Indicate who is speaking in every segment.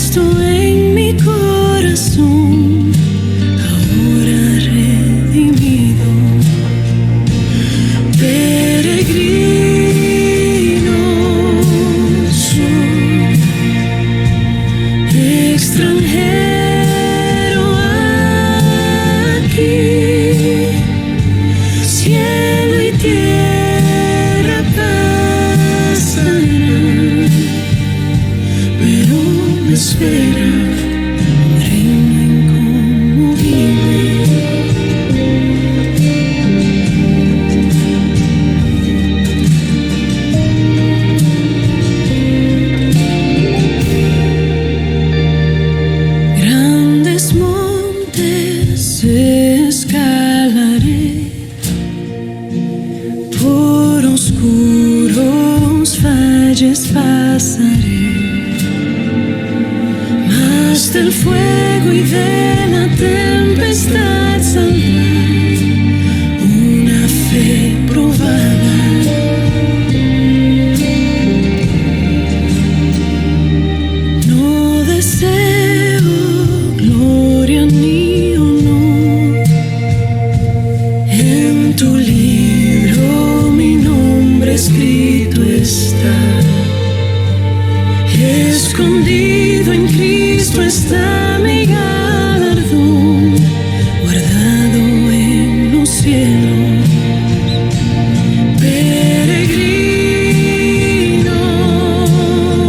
Speaker 1: puesto en mi corazón, ahora redimido, peregrino soy, extranjero aquí, cielo y tierra pasarán, pero me espera un reino inconmovible. Grandes montes escalaré, por oscuros valles pasaré, mas del fuego y de la tempestad saldrá una fe probada. No deseo gloria ni honor, en tu libro mi nombre escrito está, escondido en Cristo está mi galardón, guardado en los cielos. Peregrino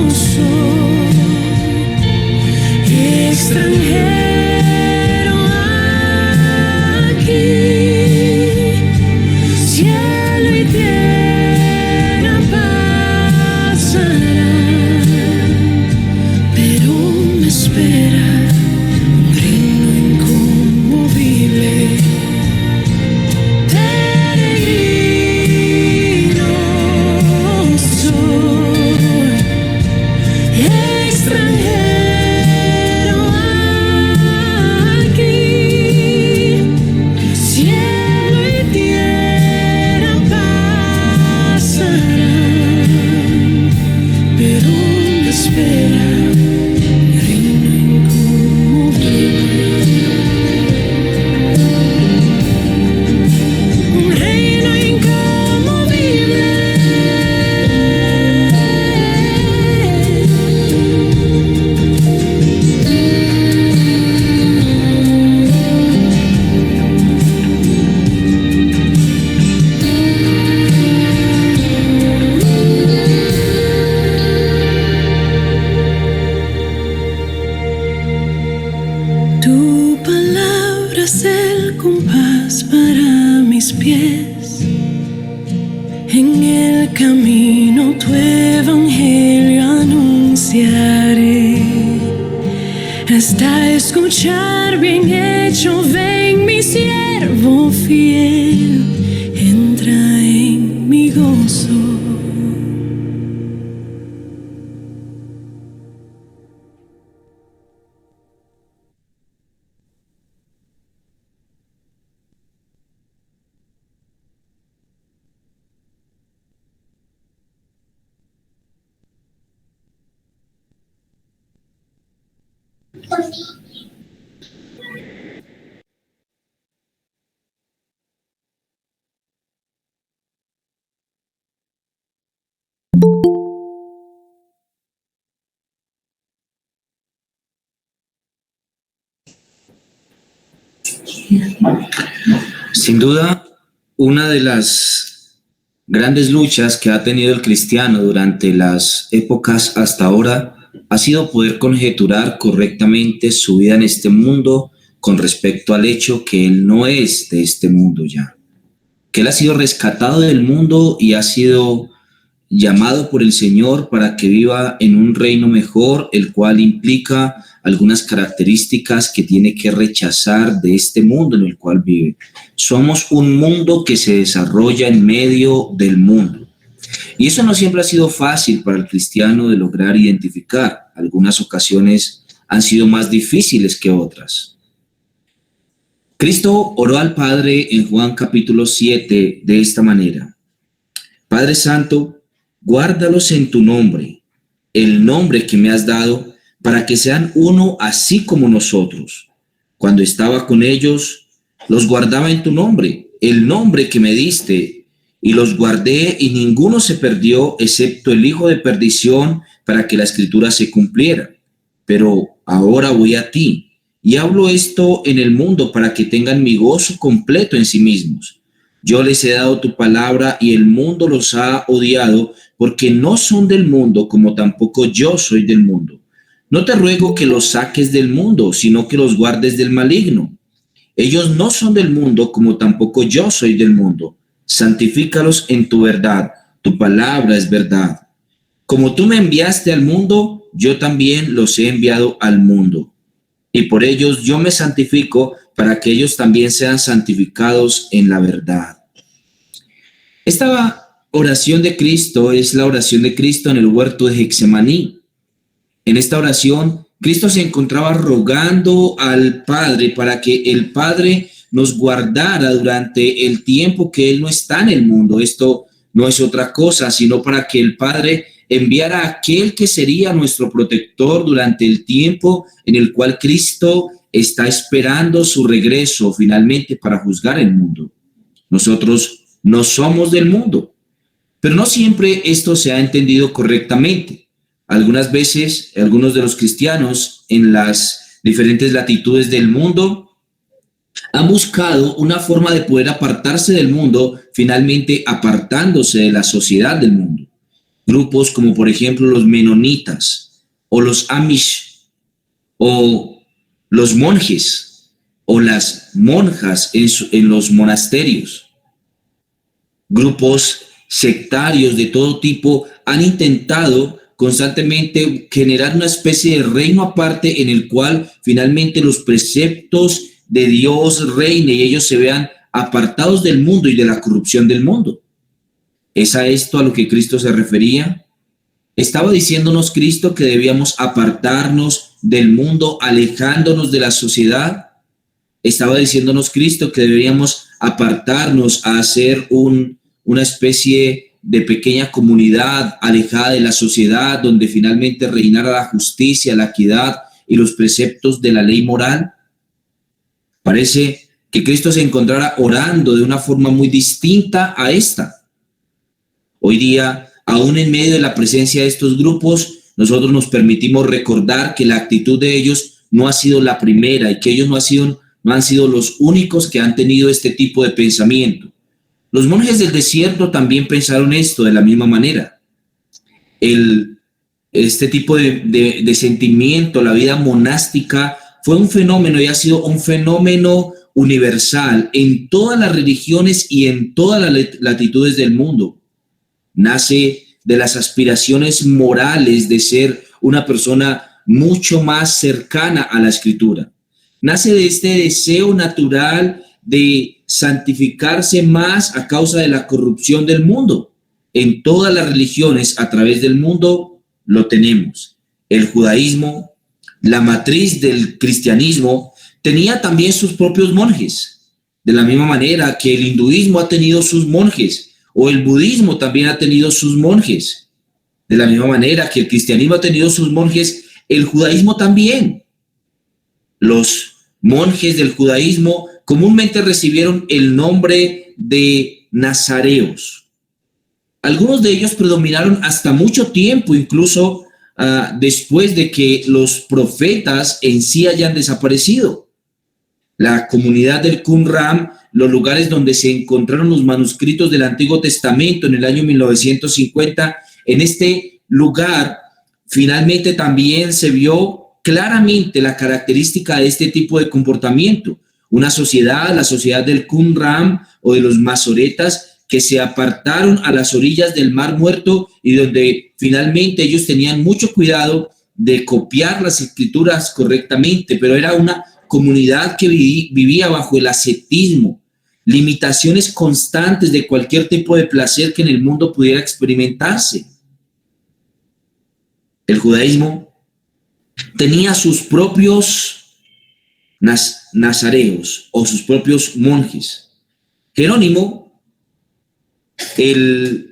Speaker 1: soy, extranjero aquí, cielo y tierra pasarán, pero me espera un reino inconmovible. Peregrino soy, extranjero aquí, cielo y tierra pasarán, pero me espera un reino inconmovible. Un reino inconmovible. Tu palabra es el compás para mis pies, en el camino tu evangelio anunciaré, hasta escuchar bien hecho. Ven mi siervo fiel, entra en mi gozo.
Speaker 2: Sin duda, una de las grandes luchas que ha tenido el cristiano durante las épocas hasta ahora ha sido poder conjeturar correctamente su vida en este mundo con respecto al hecho que él no es de este mundo ya, que él ha sido rescatado del mundo y ha sido llamado por el Señor para que viva en un reino mejor, el cual implica algunas características que tiene que rechazar de este mundo en el cual vive. Somos un mundo que se desarrolla en medio del mundo. Y eso no siempre ha sido fácil para el cristiano de lograr identificar. Algunas ocasiones han sido más difíciles que otras. Cristo oró al Padre en Juan capítulo 7 de esta manera: Padre Santo, guárdalos en tu nombre, el nombre que me has dado, para que sean uno así como nosotros. Cuando estaba con ellos, los guardaba en tu nombre, el nombre que me diste, y los guardé y ninguno se perdió excepto el hijo de perdición para que la escritura se cumpliera. Pero ahora voy a ti y hablo esto en el mundo para que tengan mi gozo completo en sí mismos. Yo les he dado tu palabra y el mundo los ha odiado porque no son del mundo como tampoco yo soy del mundo. No te ruego que los saques del mundo, sino que los guardes del maligno. Ellos no son del mundo como tampoco yo soy del mundo. Santifícalos en tu verdad. Tu palabra es verdad. Como tú me enviaste al mundo, yo también los he enviado al mundo. Y por ellos yo me santifico para que ellos también sean santificados en la verdad. Esta oración de Cristo es la oración de Cristo en el huerto de Getsemaní. En esta oración, Cristo se encontraba rogando al Padre para que el Padre nos guardara durante el tiempo que Él no está en el mundo. Esto no es otra cosa, sino para que el Padre enviara a aquel que sería nuestro protector durante el tiempo en el cual Cristo está esperando su regreso finalmente para juzgar el mundo. Nosotros no somos del mundo, pero no siempre esto se ha entendido correctamente. Algunas veces, algunos de los cristianos en las diferentes latitudes del mundo han buscado una forma de poder apartarse del mundo, finalmente apartándose de la sociedad del mundo. Grupos como por ejemplo los menonitas o los Amish o los monjes o las monjas en los monasterios. Grupos sectarios de todo tipo han intentado constantemente generar una especie de reino aparte en el cual finalmente los preceptos de Dios reine y ellos se vean apartados del mundo y de la corrupción del mundo. ¿Es a esto a lo que Cristo se refería? ¿Estaba diciéndonos Cristo que debíamos apartarnos del mundo, alejándonos de la sociedad? ¿Estaba diciéndonos Cristo que deberíamos apartarnos a hacer una especie de pequeña comunidad alejada de la sociedad, donde finalmente reinara la justicia, la equidad y los preceptos de la ley moral? Parece que Cristo se encontrara orando de una forma muy distinta a esta. Hoy día, aún en medio de la presencia de estos grupos, nosotros nos permitimos recordar que la actitud de ellos no ha sido la primera y que ellos no han sido los únicos que han tenido este tipo de pensamiento. Los monjes del desierto también pensaron esto de la misma manera. Este tipo de sentimiento, la vida monástica, fue un fenómeno y ha sido un fenómeno universal en todas las religiones y en todas las latitudes del mundo. Nace de las aspiraciones morales de ser una persona mucho más cercana a la Escritura. Nace de este deseo natural de santificarse más a causa de la corrupción del mundo. En todas las religiones a través del mundo lo tenemos. El judaísmo, la matriz del cristianismo, tenía también sus propios monjes, de la misma manera que el hinduismo ha tenido sus monjes, o el budismo también ha tenido sus monjes. De la misma manera que el cristianismo ha tenido sus monjes, el judaísmo también. Los monjes del judaísmo comúnmente recibieron el nombre de nazareos. Algunos de ellos predominaron hasta mucho tiempo, incluso después de que los profetas en sí hayan desaparecido. La comunidad del Qumran, los lugares donde se encontraron los manuscritos del Antiguo Testamento en el año 1950, en este lugar finalmente también se vio claramente la característica de este tipo de comportamiento. Una sociedad, la sociedad del Qumran o de los masoretas, que se apartaron a las orillas del Mar Muerto y donde finalmente ellos tenían mucho cuidado de copiar las escrituras correctamente, pero era una comunidad que vivía bajo el ascetismo, limitaciones constantes de cualquier tipo de placer que en el mundo pudiera experimentarse. El judaísmo tenía sus propios nazareos o sus propios monjes. Jerónimo, el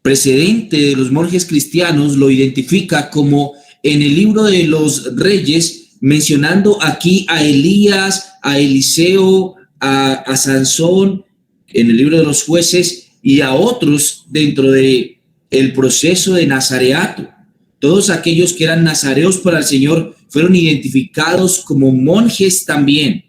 Speaker 2: precedente de los monjes cristianos, lo identifica como en el libro de los Reyes, mencionando aquí a Elías, a Eliseo, a Sansón, en el libro de los Jueces, y a otros dentro de el proceso de nazareato. Todos aquellos que eran nazareos para el Señor fueron identificados como monjes también.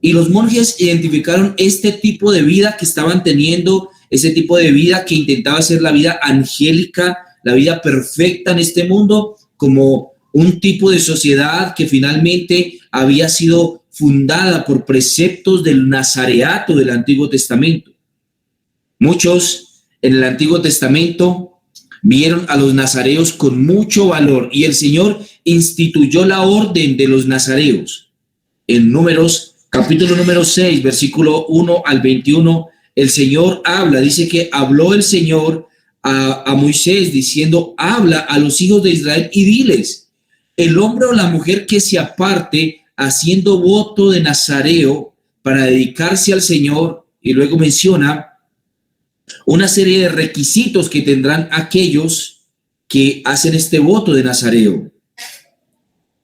Speaker 2: Y los monjes identificaron este tipo de vida que estaban teniendo, ese tipo de vida que intentaba ser la vida angélica, la vida perfecta en este mundo, como un tipo de sociedad que finalmente había sido fundada por preceptos del nazareato del Antiguo Testamento. Muchos en el Antiguo Testamento vieron a los nazareos con mucho valor y el Señor instituyó la orden de los nazareos. En Números, capítulo número 6, versículo 1 al 21, el Señor habla, dice que habló el Señor a Moisés diciendo, habla a los hijos de Israel y diles, el hombre o la mujer que se aparte haciendo voto de nazareo para dedicarse al Señor, y luego menciona una serie de requisitos que tendrán aquellos que hacen este voto de nazareo.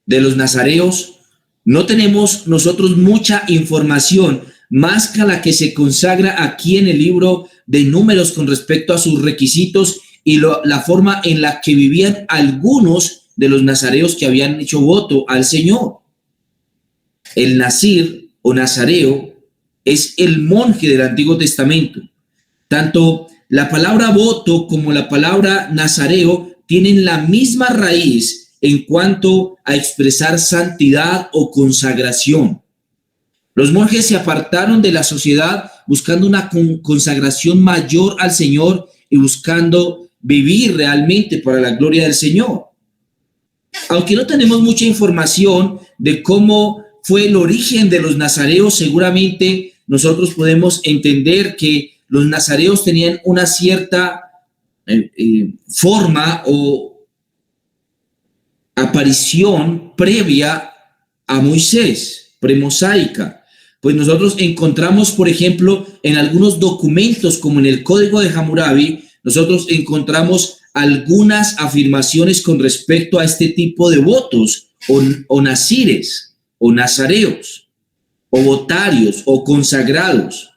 Speaker 2: De los nazareos no tenemos nosotros mucha información más que la que se consagra aquí en el libro de Números con respecto a sus requisitos y la forma en la que vivían algunos de los nazareos que habían hecho voto al Señor. El nazir o nazareo es el monje del Antiguo Testamento. Tanto la palabra voto como la palabra nazareo tienen la misma raíz en cuanto a expresar santidad o consagración. Los monjes se apartaron de la sociedad buscando una consagración mayor al Señor y buscando vivir realmente para la gloria del Señor. Aunque no tenemos mucha información de cómo fue el origen de los nazareos, seguramente nosotros podemos entender que los nazareos tenían una cierta forma o aparición previa a Moisés, premosaica. Pues nosotros encontramos, por ejemplo, en algunos documentos, como en el Código de Hammurabi, nosotros encontramos algunas afirmaciones con respecto a este tipo de votos, o nazires, o nazareos, o votarios, o consagrados.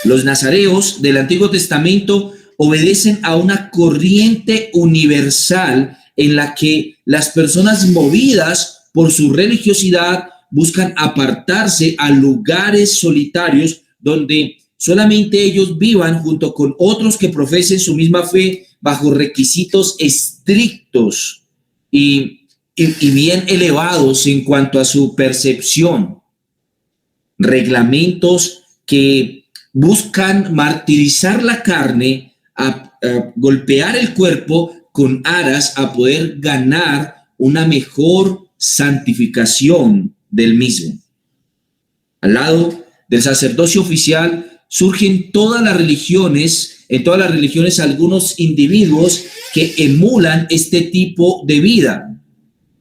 Speaker 2: Los nazareos del Antiguo Testamento obedecen a una corriente universal en la que las personas movidas por su religiosidad buscan apartarse a lugares solitarios donde solamente ellos vivan junto con otros que profesen su misma fe bajo requisitos estrictos y bien elevados en cuanto a su percepción. Reglamentos que buscan martirizar la carne, a golpear el cuerpo con aras a poder ganar una mejor santificación del mismo. Al lado del sacerdocio oficial surgen en todas las religiones algunos individuos que emulan este tipo de vida.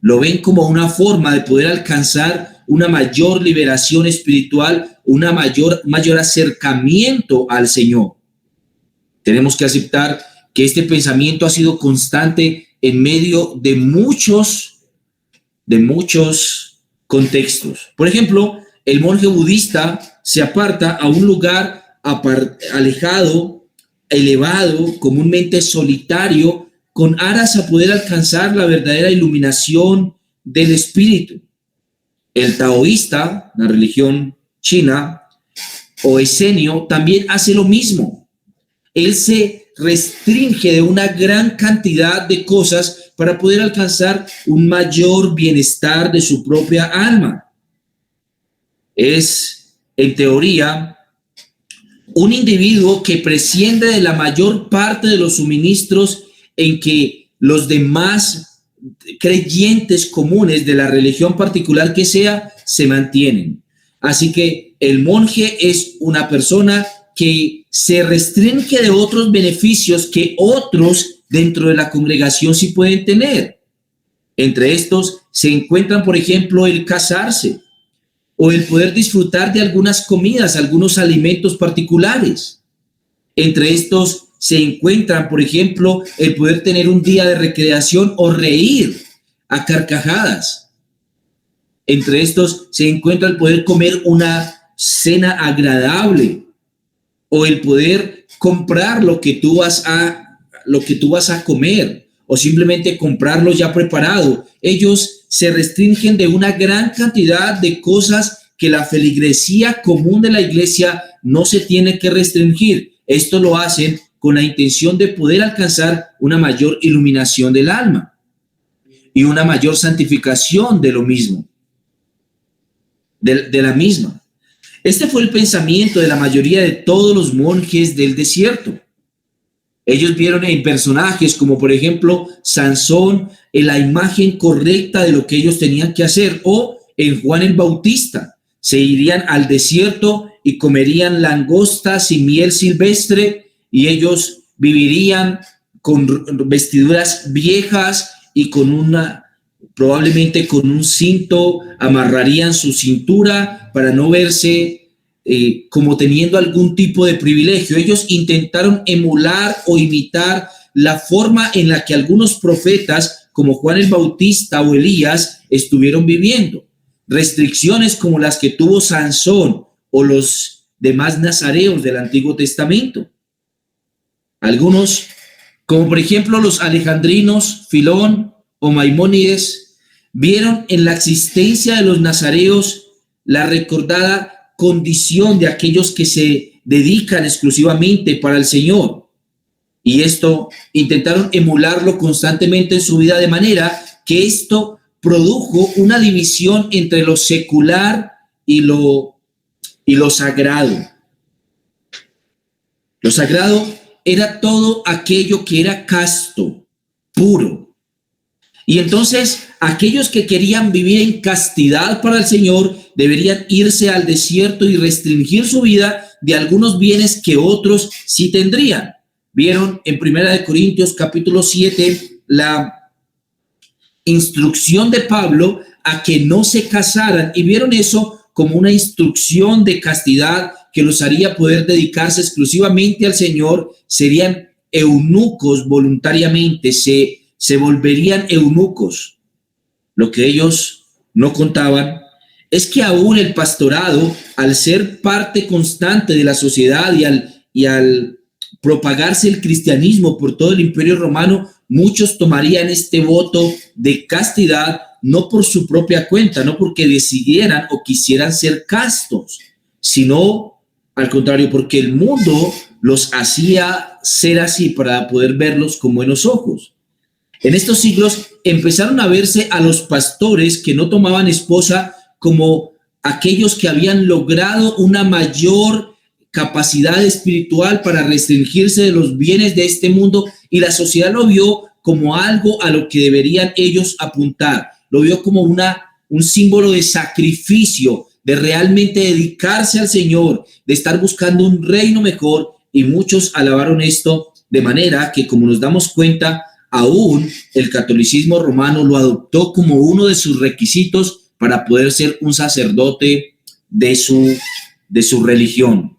Speaker 2: Lo ven como una forma de poder alcanzar una mayor liberación espiritual, una mayor acercamiento al Señor. Tenemos que aceptar que este pensamiento ha sido constante en medio de muchos contextos. Por ejemplo, el monje budista se aparta a un lugar alejado, elevado, comúnmente solitario, con aras a poder alcanzar la verdadera iluminación del espíritu. El taoísta, la religión china, o esenio, también hace lo mismo. Él se restringe de una gran cantidad de cosas para poder alcanzar un mayor bienestar de su propia alma. Es, en teoría, un individuo que prescinde de la mayor parte de los suministros en que los demás creyentes comunes de la religión particular que sea se mantienen. Así que el monje es una persona que se restringe de otros beneficios que otros dentro de la congregación sí pueden tener. Entre estos se encuentran, por ejemplo, el casarse o el poder disfrutar de algunas comidas, algunos alimentos particulares. Entre estos se encuentran, por ejemplo, el poder tener un día de recreación o reír a carcajadas. Entre estos se encuentra el poder comer una cena agradable o el poder comprar lo que tú vas a comer o simplemente comprarlo ya preparado. Ellos se restringen de una gran cantidad de cosas que la feligresía común de la iglesia no se tiene que restringir. Esto lo hacen con la intención de poder alcanzar una mayor iluminación del alma y una mayor santificación de lo mismo, de la misma. Este fue el pensamiento de la mayoría de todos los monjes del desierto. Ellos vieron en personajes como por ejemplo Sansón en la imagen correcta de lo que ellos tenían que hacer, o en Juan el Bautista. Se irían al desierto y comerían langostas y miel silvestre, y ellos vivirían con vestiduras viejas y probablemente con un cinto, amarrarían su cintura para no verse como teniendo algún tipo de privilegio. Ellos intentaron emular o imitar la forma en la que algunos profetas como Juan el Bautista o Elías estuvieron viviendo. Restricciones como las que tuvo Sansón o los demás nazareos del Antiguo Testamento. Algunos, como por ejemplo los alejandrinos, Filón o Maimónides, vieron en la existencia de los nazareos la recordada condición de aquellos que se dedican exclusivamente para el Señor. Y esto intentaron emularlo constantemente en su vida, de manera que esto produjo una división entre lo secular y lo sagrado. Lo sagrado era todo aquello que era casto, puro. Y entonces aquellos que querían vivir en castidad para el Señor deberían irse al desierto y restringir su vida de algunos bienes que otros sí tendrían. Vieron en 1 Corintios capítulo 7 la instrucción de Pablo a que no se casaran, y vieron eso como una instrucción de castidad que los haría poder dedicarse exclusivamente al Señor. Serían eunucos voluntariamente, se volverían eunucos. Lo que ellos no contaban es que aún el pastorado, al ser parte constante de la sociedad y al propagarse el cristianismo por todo el Imperio Romano, muchos tomarían este voto de castidad no por su propia cuenta, no porque decidieran o quisieran ser castos, sino al contrario, porque el mundo los hacía ser así para poder verlos con buenos ojos. En estos siglos empezaron a verse a los pastores que no tomaban esposa como aquellos que habían logrado una mayor capacidad espiritual para restringirse de los bienes de este mundo, y la sociedad lo vio como algo a lo que deberían ellos apuntar. Lo vio como un símbolo de sacrificio, de realmente dedicarse al Señor, de estar buscando un reino mejor, y muchos alabaron esto, de manera que, como nos damos cuenta, aún el catolicismo romano lo adoptó como uno de sus requisitos para poder ser un sacerdote de su religión.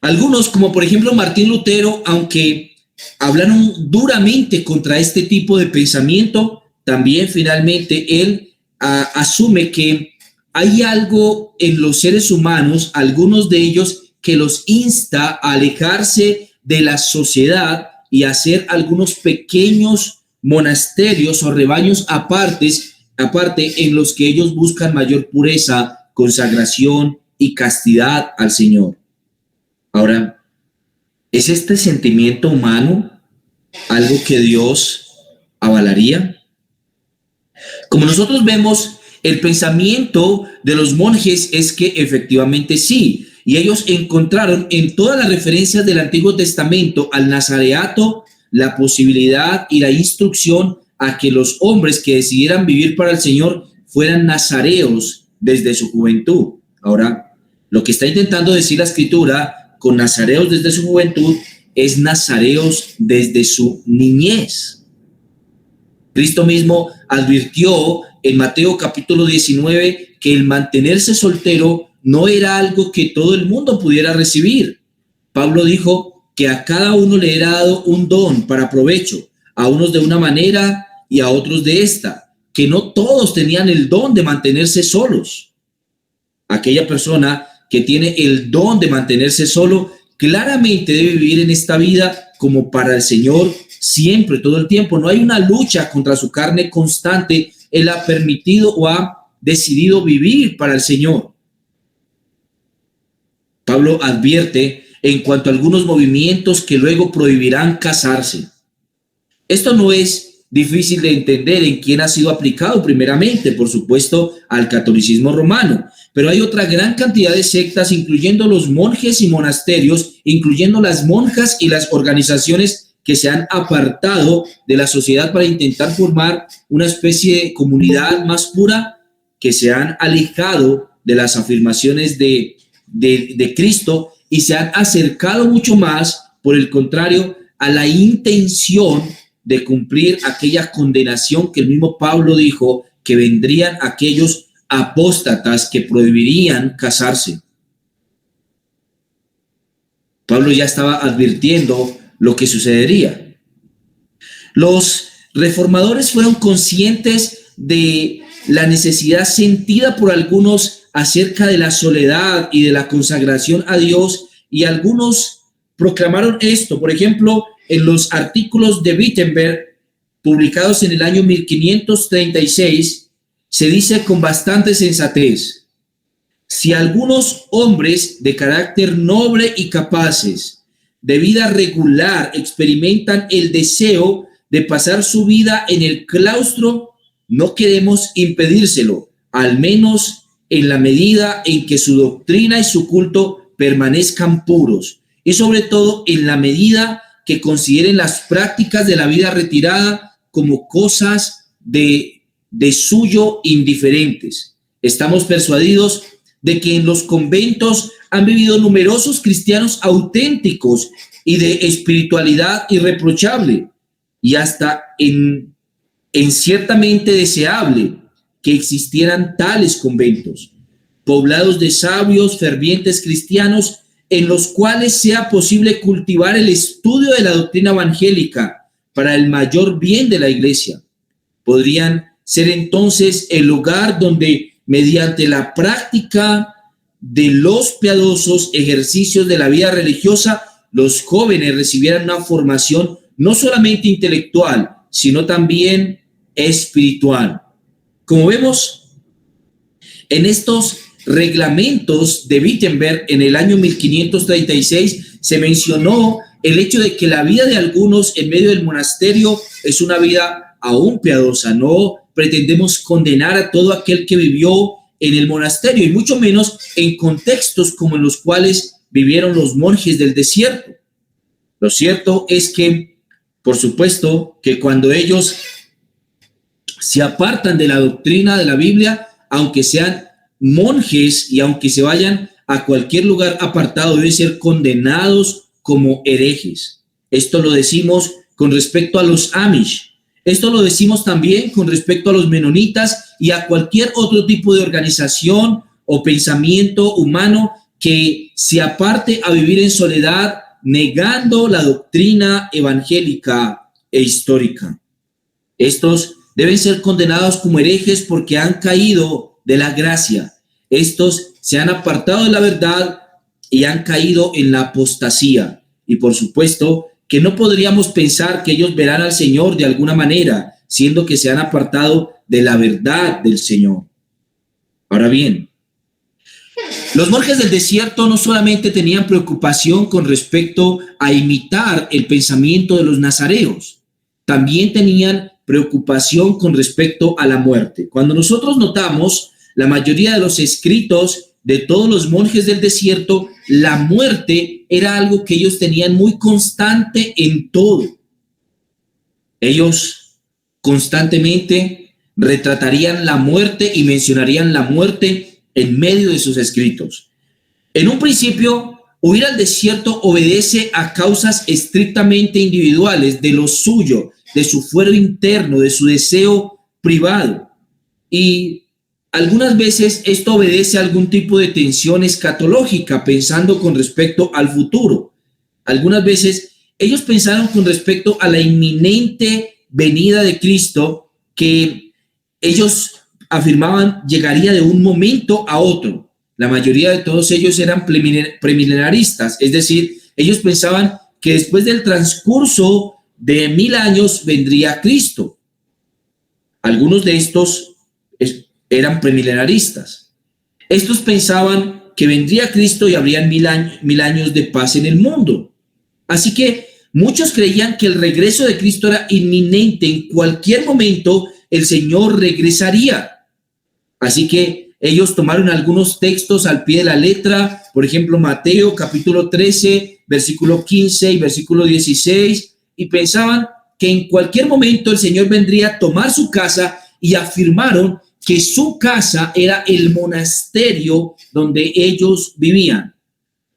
Speaker 2: Algunos, como por ejemplo Martín Lutero, aunque hablaron duramente contra este tipo de pensamiento, también finalmente él asume que hay algo en los seres humanos, algunos de ellos, que los insta a alejarse de la sociedad y a hacer algunos pequeños monasterios o rebaños aparte en los que ellos buscan mayor pureza, consagración y castidad al Señor. Ahora, ¿es este sentimiento humano algo que Dios avalaría? Como nosotros vemos, el pensamiento de los monjes es que efectivamente sí, y ellos encontraron en todas las referencias del Antiguo Testamento al nazareato la posibilidad y la instrucción a que los hombres que decidieran vivir para el Señor fueran nazareos desde su juventud. Ahora, lo que está intentando decir la Escritura con nazareos desde su juventud es nazareos desde su niñez. Cristo mismo advirtió en Mateo capítulo 19 que el mantenerse soltero no era algo que todo el mundo pudiera recibir. Pablo dijo que a cada uno le era dado un don para provecho, a unos de una manera y a otros de esta, que no todos tenían el don de mantenerse solos. Aquella persona que tiene el don de mantenerse solo claramente debe vivir en esta vida como para el Señor siempre, todo el tiempo. No hay una lucha contra su carne constante. Él ha permitido o ha decidido vivir para el Señor. Pablo advierte en cuanto a algunos movimientos que luego prohibirán casarse. Esto no es difícil de entender en quién ha sido aplicado primeramente, por supuesto, al catolicismo romano. Pero hay otra gran cantidad de sectas, incluyendo los monjes y monasterios, incluyendo las monjas y las organizaciones que se han apartado de la sociedad para intentar formar una especie de comunidad más pura, que se han alejado de las afirmaciones de Cristo y se han acercado mucho más, por el contrario, a la intención de cumplir aquella condenación que el mismo Pablo dijo, que vendrían aquellos apóstatas que prohibirían casarse. Pablo ya estaba advirtiendo lo que sucedería. Los reformadores fueron conscientes de la necesidad sentida por algunos acerca de la soledad y de la consagración a Dios, y algunos proclamaron esto. Por ejemplo, en los artículos de Wittenberg, publicados en el año 1536, se dice con bastante sensatez: si algunos hombres de carácter noble y capaces, de vida regular, experimentan el deseo de pasar su vida en el claustro, no queremos impedírselo, al menos en la medida en que su doctrina y su culto permanezcan puros, y sobre todo en la medida que consideren las prácticas de la vida retirada como cosas de suyo indiferentes. Estamos persuadidos de que en los conventos han vivido numerosos cristianos auténticos y de espiritualidad irreprochable, y hasta en ciertamente deseable que existieran tales conventos, poblados de sabios, fervientes cristianos, en los cuales sea posible cultivar el estudio de la doctrina evangélica para el mayor bien de la Iglesia. Podrían ser entonces el lugar donde, mediante la práctica de los piadosos ejercicios de la vida religiosa, los jóvenes recibieran una formación no solamente intelectual, sino también espiritual. Como vemos, en estos reglamentos de Wittenberg en el año 1536 se mencionó el hecho de que la vida de algunos en medio del monasterio es una vida aún piadosa. No pretendemos condenar a todo aquel que vivió en el monasterio, y mucho menos en contextos como en los cuales vivieron los monjes del desierto. Lo cierto es que, por supuesto, que cuando ellos se apartan de la doctrina de la Biblia, aunque sean monjes y aunque se vayan a cualquier lugar apartado, deben ser condenados como herejes. Esto lo decimos con respecto a los Amish. Esto lo decimos también con respecto a los menonitas y a cualquier otro tipo de organización o pensamiento humano que se aparte a vivir en soledad, negando la doctrina evangélica e histórica. Estos deben ser condenados como herejes porque han caído de la gracia. Estos se han apartado de la verdad y han caído en la apostasía. Y por supuesto que no podríamos pensar que ellos verán al Señor de alguna manera, siendo que se han apartado de la verdad del Señor. Ahora bien, los monjes del desierto no solamente tenían preocupación con respecto a imitar el pensamiento de los nazareos, también tenían preocupación con respecto a la muerte. Cuando nosotros notamos la mayoría de los escritos de todos los monjes del desierto, la muerte era algo que ellos tenían muy constante en todo. Ellos constantemente retratarían la muerte y mencionarían la muerte en medio de sus escritos. En un principio, huir al desierto obedece a causas estrictamente individuales de lo suyo, de su fuero interno, de su deseo privado. Y algunas veces esto obedece a algún tipo de tensión escatológica, pensando con respecto al futuro. Algunas veces ellos pensaron con respecto a la inminente venida de Cristo que ellos afirmaban llegaría de un momento a otro. La mayoría de todos ellos eran premilenaristas, es decir, ellos pensaban que después del transcurso de 1000 años vendría Cristo. Algunos de estos eran premilenaristas. Estos pensaban que vendría Cristo y habrían 1000 años de paz en el mundo. Así que muchos creían que el regreso de Cristo era inminente. En cualquier momento el Señor regresaría. Así que ellos tomaron algunos textos al pie de la letra, por ejemplo, Mateo capítulo 13, versículo 15 y versículo 16, y pensaban que en cualquier momento el Señor vendría a tomar su casa y afirmaron que su casa era el monasterio donde ellos vivían.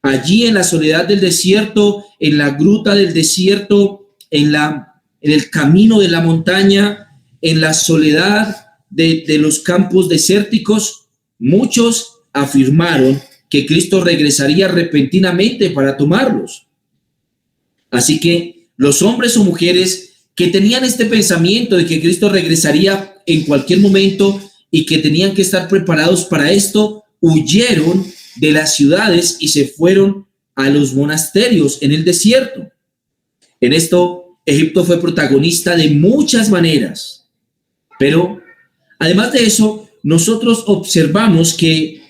Speaker 2: Allí en la soledad del desierto, en la gruta del desierto, en el camino de la montaña, en la soledad de los campos desérticos, muchos afirmaron que Cristo regresaría repentinamente para tomarlos. Así que los hombres o mujeres que tenían este pensamiento de que Cristo regresaría en cualquier momento y que tenían que estar preparados para esto, huyeron de las ciudades y se fueron a los monasterios en el desierto. En esto, Egipto fue protagonista de muchas maneras, pero además de eso, nosotros observamos que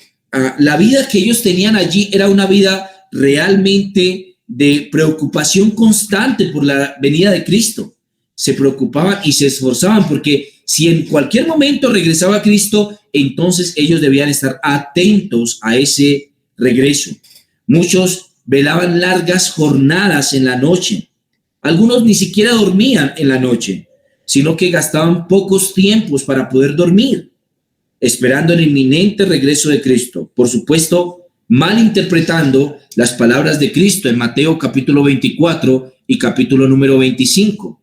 Speaker 2: la vida que ellos tenían allí era una vida realmente de preocupación constante por la venida de Cristo. Se preocupaban y se esforzaban porque si en cualquier momento regresaba Cristo, entonces ellos debían estar atentos a ese regreso. Muchos velaban largas jornadas en la noche. Algunos ni siquiera dormían en la noche, sino que gastaban pocos tiempos para poder dormir, esperando el inminente regreso de Cristo. Por supuesto, malinterpretando las palabras de Cristo en Mateo capítulo 24 y capítulo número 25.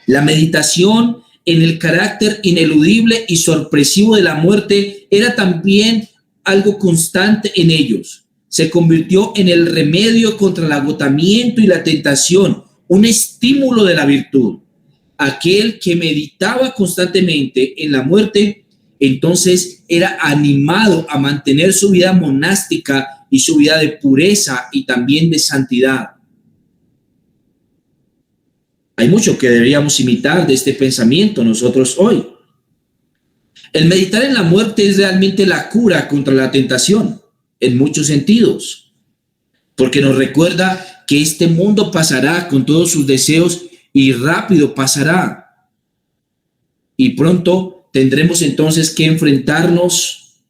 Speaker 2: La meditación en el carácter ineludible y sorpresivo de la muerte era también algo constante en ellos. Se convirtió en el remedio contra el agotamiento y la tentación, un estímulo de la virtud. Aquel que meditaba constantemente en la muerte, entonces era animado a mantener su vida monástica y su vida de pureza y también de santidad. Hay mucho que deberíamos imitar de este pensamiento nosotros hoy. El meditar en la muerte es realmente la cura contra la tentación, en muchos sentidos, porque nos recuerda que este mundo pasará con todos sus deseos y rápido pasará. Y pronto tendremos entonces que enfrentarnos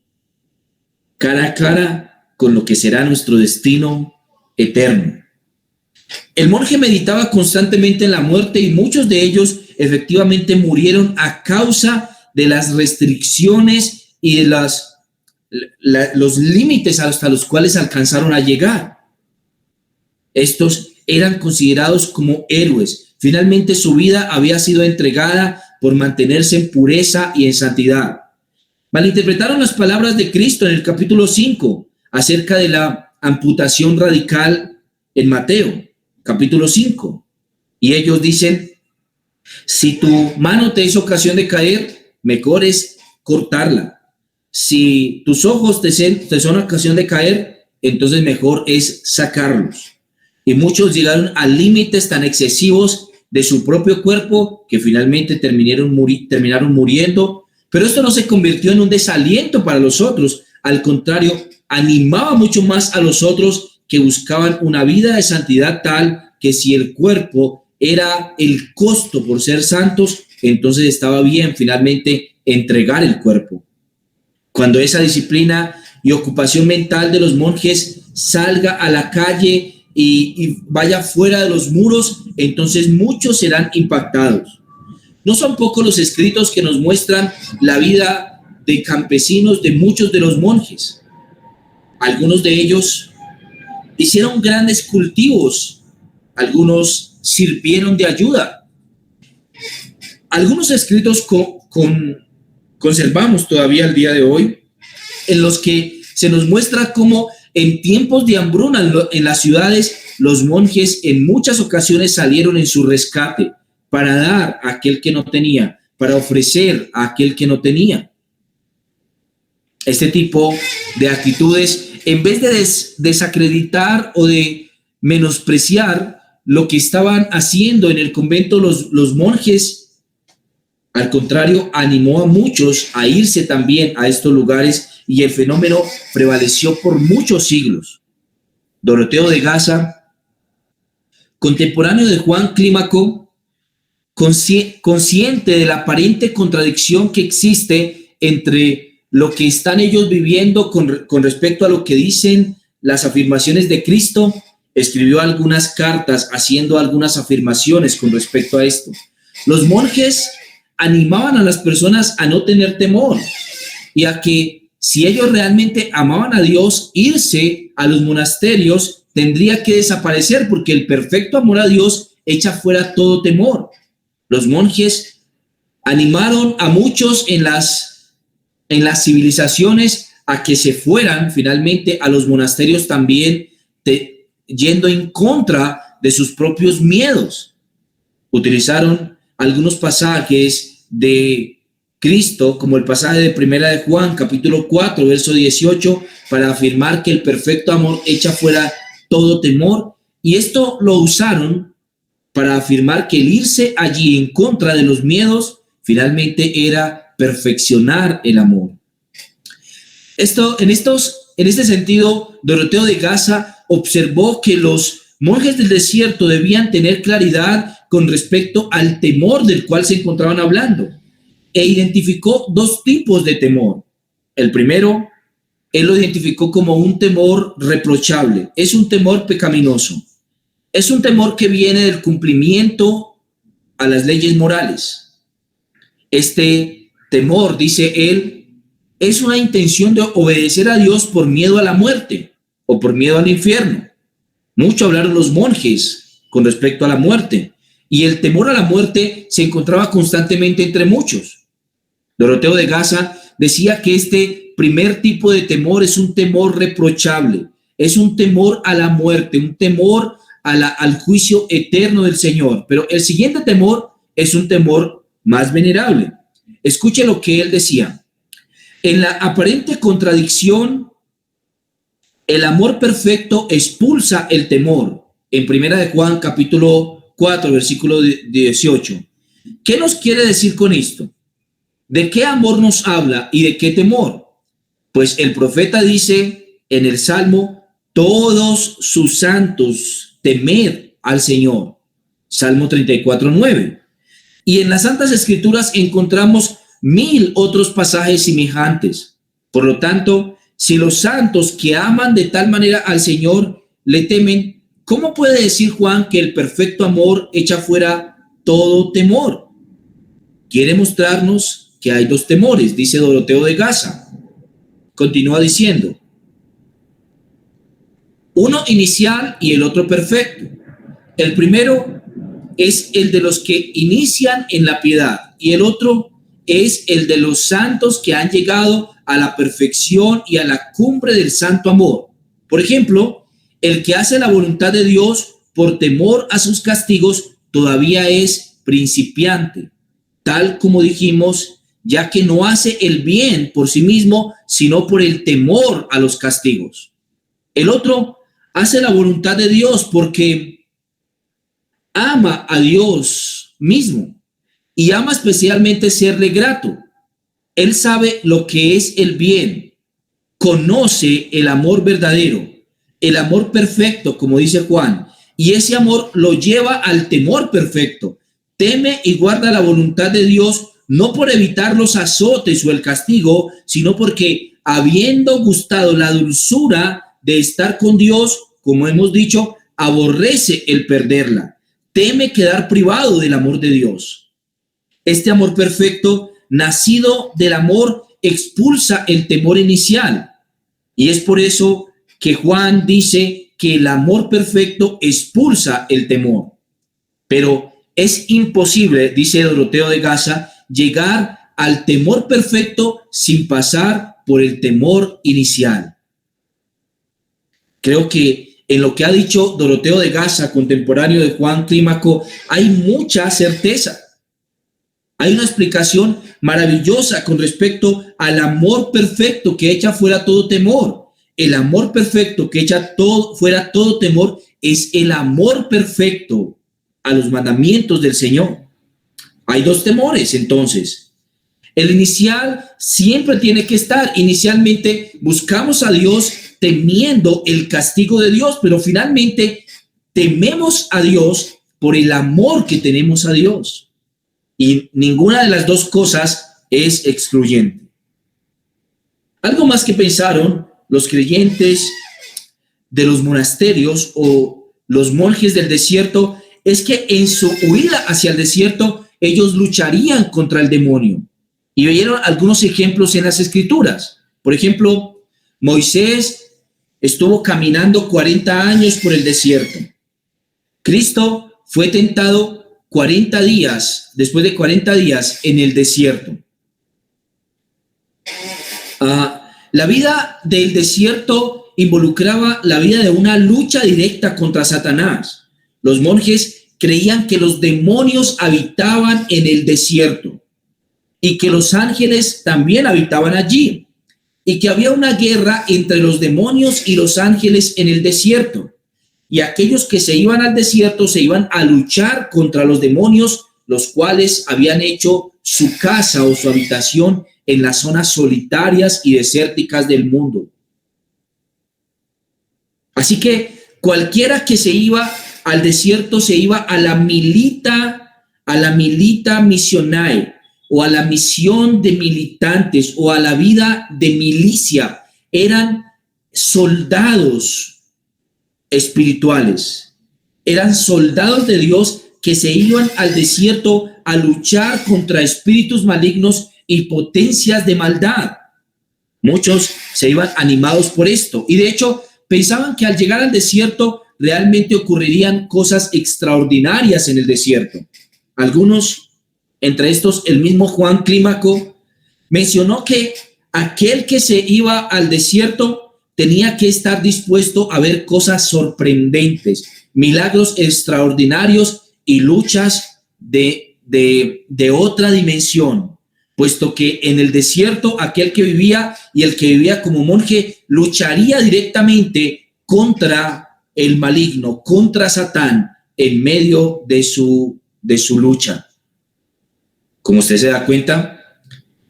Speaker 2: cara a cara con lo que será nuestro destino eterno. El monje meditaba constantemente en la muerte y muchos de ellos efectivamente murieron a causa de las restricciones y de los límites hasta los cuales alcanzaron a llegar. Estos eran considerados como héroes. Finalmente su vida había sido entregada por mantenerse en pureza y en santidad. Malinterpretaron las palabras de Cristo en el capítulo 5 acerca de la amputación radical en Mateo, capítulo 5. Y ellos dicen, si tu mano te es ocasión de caer, mejor es cortarla. Si tus ojos te son ocasión de caer, entonces mejor es sacarlos. Y muchos llegaron a límites tan excesivos de su propio cuerpo que finalmente terminaron muriendo. Pero esto no se convirtió en un desaliento para los otros. Al contrario, animaba mucho más a los otros que buscaban una vida de santidad tal que si el cuerpo era el costo por ser santos, entonces estaba bien finalmente entregar el cuerpo. Cuando esa disciplina y ocupación mental de los monjes salga a la calle y vaya fuera de los muros, entonces muchos serán impactados. No son pocos los escritos que nos muestran la vida de campesinos de muchos de los monjes. Algunos de ellos hicieron grandes cultivos, algunos sirvieron de ayuda. Algunos escritos conservamos todavía al día de hoy, en los que se nos muestra cómo en tiempos de hambruna en las ciudades, los monjes en muchas ocasiones salieron en su rescate, para dar a aquel que no tenía, para ofrecer a aquel que no tenía. Este tipo de actitudes, en vez de desacreditar o de menospreciar lo que estaban haciendo en el convento los monjes, al contrario, animó a muchos a irse también a estos lugares y el fenómeno prevaleció por muchos siglos. Doroteo de Gaza, contemporáneo de Juan Clímaco, consciente de la aparente contradicción que existe entre lo que están ellos viviendo con respecto a lo que dicen las afirmaciones de Cristo, escribió algunas cartas haciendo algunas afirmaciones con respecto a esto. Los monjes animaban a las personas a no tener temor y a que si ellos realmente amaban a Dios, irse a los monasterios tendría que desaparecer porque el perfecto amor a Dios echa fuera todo temor. Los monjes animaron a muchos en las civilizaciones a que se fueran finalmente a los monasterios también, yendo en contra de sus propios miedos. Utilizaron algunos pasajes de Cristo, como el pasaje de Primera de Juan, capítulo 4, verso 18, para afirmar que el perfecto amor echa fuera todo temor, y esto lo usaron para afirmar que el irse allí en contra de los miedos finalmente era perfeccionar el amor. En este sentido, Doroteo de Gaza observó que los monjes del desierto debían tener claridad con respecto al temor del cual se encontraban hablando, e identificó dos tipos de temor. El primero, él lo identificó como un temor reprochable, es un temor pecaminoso, es un temor que viene del cumplimiento a las leyes morales. Este temor, dice él, es una intención de obedecer a Dios por miedo a la muerte o por miedo al infierno. Mucho hablaron los monjes con respecto a la muerte, y el temor a la muerte se encontraba constantemente entre muchos. Doroteo de Gaza decía que este primer tipo de temor es un temor reprochable, es un temor a la muerte, un temor al juicio eterno del Señor. Pero el siguiente temor es un temor más venerable. Escuche lo que él decía. En la aparente contradicción, el amor perfecto expulsa el temor. En Primera de Juan, capítulo 4, versículo 18. ¿Qué nos quiere decir con esto? ¿De qué amor nos habla y de qué temor? Pues el profeta dice en el Salmo, todos sus santos temed al Señor. Salmo 34, 9. Y en las Santas Escrituras encontramos 1000 otros pasajes semejantes. Por lo tanto, si los santos que aman de tal manera al Señor le temen, ¿cómo puede decir Juan que el perfecto amor echa fuera todo temor? Quiere mostrarnos que hay dos temores, dice Doroteo de Gaza. Continúa diciendo, uno inicial y el otro perfecto. El primero es el de los que inician en la piedad y el otro es el de los santos que han llegado a la perfección y a la cumbre del santo amor. Por ejemplo, el que hace la voluntad de Dios por temor a sus castigos todavía es principiante, tal como dijimos, ya que no hace el bien por sí mismo, sino por el temor a los castigos. El otro hace la voluntad de Dios porque ama a Dios mismo y ama especialmente serle grato. Él sabe lo que es el bien, conoce el amor verdadero, el amor perfecto, como dice Juan, y ese amor lo lleva al temor perfecto. Teme y guarda la voluntad de Dios, no por evitar los azotes o el castigo, sino porque habiendo gustado la dulzura de estar con Dios, como hemos dicho, aborrece el perderla. Teme quedar privado del amor de Dios. Este amor perfecto, nacido del amor, expulsa el temor inicial. Y es por eso que Juan dice que el amor perfecto expulsa el temor. Pero es imposible, dice Doroteo de Gaza, llegar al temor perfecto sin pasar por el temor inicial. Creo que en lo que ha dicho Doroteo de Gaza, contemporáneo de Juan Clímaco, hay mucha certeza. Hay una explicación maravillosa con respecto al amor perfecto que echa fuera todo temor. El amor perfecto que echa fuera todo temor es el amor perfecto a los mandamientos del Señor. Hay dos temores, entonces. El inicial siempre tiene que estar. Inicialmente buscamos a Dios temiendo el castigo de Dios, pero finalmente tememos a Dios por el amor que tenemos a Dios. Y ninguna de las dos cosas es excluyente. Algo más que pensaron los creyentes de los monasterios o los monjes del desierto es que en su huida hacia el desierto ellos lucharían contra el demonio. Y vieron algunos ejemplos en las Escrituras. Por ejemplo, Moisés estuvo caminando 40 años por el desierto. Cristo fue tentado 40 días, después de 40 días en el desierto. La vida del desierto involucraba la vida de una lucha directa contra Satanás. Los monjes creían que los demonios habitaban en el desierto y que los ángeles también habitaban allí, y que había una guerra entre los demonios y los ángeles en el desierto. Y aquellos que se iban al desierto se iban a luchar contra los demonios, los cuales habían hecho su casa o su habitación en las zonas solitarias y desérticas del mundo. Así que cualquiera que se iba al desierto se iba a la milita missionae, o a la misión de militantes, o a la vida de milicia. Eran soldados espirituales, eran soldados de Dios que se iban al desierto a luchar contra espíritus malignos y potencias de maldad. Muchos se iban animados por esto, y de hecho pensaban que al llegar al desierto realmente ocurrirían cosas extraordinarias en el desierto. Algunos, entre estos el mismo Juan Clímaco, mencionó que aquel que se iba al desierto tenía que estar dispuesto a ver cosas sorprendentes, milagros extraordinarios y luchas de otra dimensión, puesto que en el desierto aquel que vivía y el que vivía como monje lucharía directamente contra el maligno, contra Satán, en medio de su lucha. Como usted se da cuenta,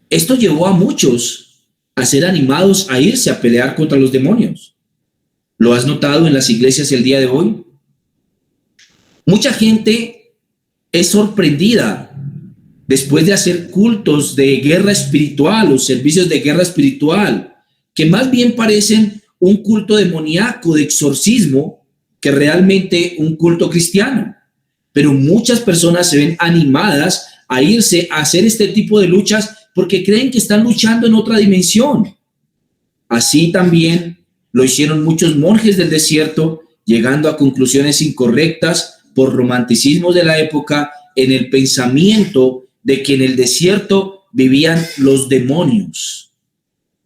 Speaker 2: esto llevó a muchos a ser animados a irse a pelear contra los demonios. ¿Lo has notado en las iglesias el día de hoy? Mucha gente es sorprendida después de hacer cultos de guerra espiritual o servicios de guerra espiritual, que más bien parecen un culto demoníaco de exorcismo que realmente un culto cristiano. Pero muchas personas se ven animadas a irse a hacer este tipo de luchas porque creen que están luchando en otra dimensión. Así también lo hicieron muchos monjes del desierto, llegando a conclusiones incorrectas por romanticismos de la época en el pensamiento de que en el desierto vivían los demonios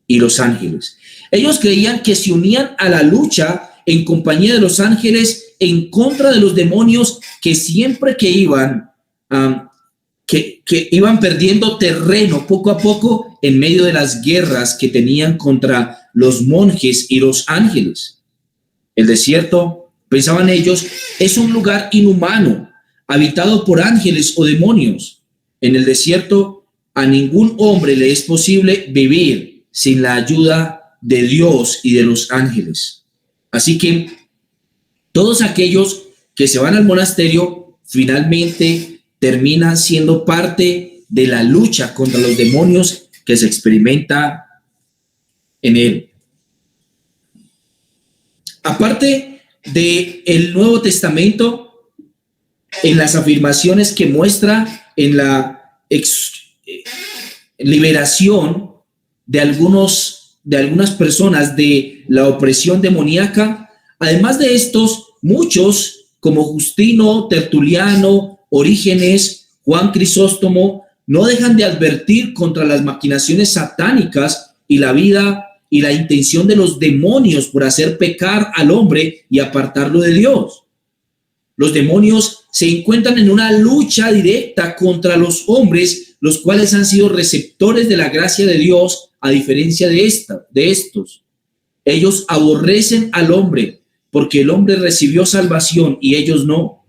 Speaker 2: y los ángeles. Ellos creían que se unían a la lucha en compañía de los ángeles en contra de los demonios que siempre que iban que iban perdiendo terreno poco a poco en medio de las guerras que tenían contra los monjes y los ángeles. El desierto, pensaban ellos, es un lugar inhumano, habitado por ángeles o demonios. En el desierto a ningún hombre le es posible vivir sin la ayuda de Dios y de los ángeles. Así que todos aquellos que se van al monasterio finalmente terminan siendo parte de la lucha contra los demonios que se experimenta en él. Aparte del Nuevo Testamento, en las afirmaciones que muestra en la liberación de algunas personas de la opresión demoníaca, además de estos, muchos como Justino, Tertuliano, Orígenes, Juan Crisóstomo, no dejan de advertir contra las maquinaciones satánicas y la vida y la intención de los demonios por hacer pecar al hombre y apartarlo de Dios. Los demonios se encuentran en una lucha directa contra los hombres, los cuales han sido receptores de la gracia de Dios, a diferencia de estos. Ellos aborrecen al hombre porque el hombre recibió salvación y ellos no.